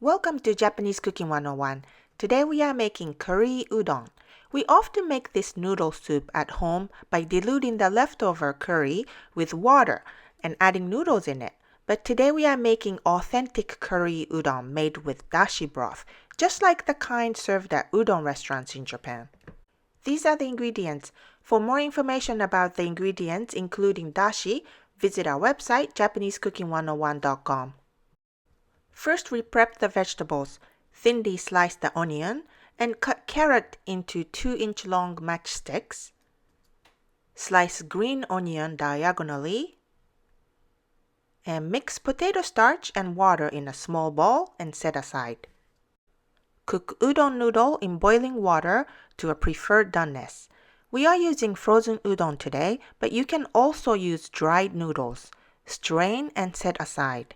Welcome to Japanese Cooking 101. Today we are making curry udon. We often make this noodle soup at home by diluting the leftover curry with water and adding noodles in it. But today we are making authentic curry udon made with dashi broth, just like the kind served at udon restaurants in Japan. These are the ingredients. For more information about the ingredients, including dashi, visit our website, JapaneseCooking101.com. First, we prep the vegetables. Thinly slice the onion and cut carrot into 2-inch long matchsticks. Slice green onion diagonally. And mix potato starch and water in a small bowl and set aside. Cook udon noodle in boiling water to a preferred doneness. We are using frozen udon today, but you can also use dried noodles. Strain and set aside.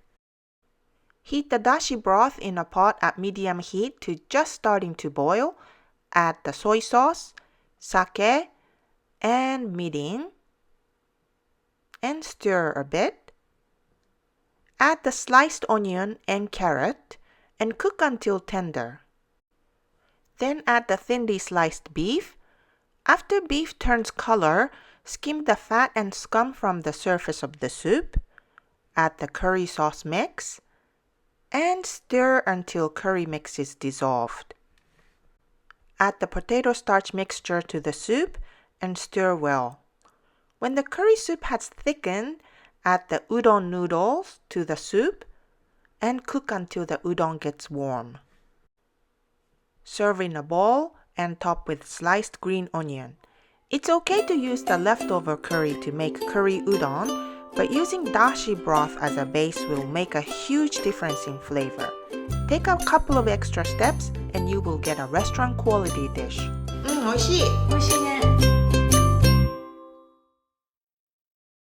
Heat the dashi broth in a pot at medium heat to just starting to boil. Add the soy sauce, sake, and mirin, and stir a bit. Add the sliced onion and carrot and cook until tender. Then add the thinly sliced beef. After beef turns color, skim the fat and scum from the surface of the soup. Add the curry sauce mix and stir until curry mix is dissolved. Add the potato starch mixture to the soup and stir well. When the curry soup has thickened, add the udon noodles to the soup and cook until the udon gets warm. Serve in a bowl and top with sliced green onion. It's okay to use the leftover curry to make curry udon, but using dashi broth as a base will make a huge difference in flavor. Take a couple of extra steps and you will get a restaurant quality dish. 美味しい。美味しいね。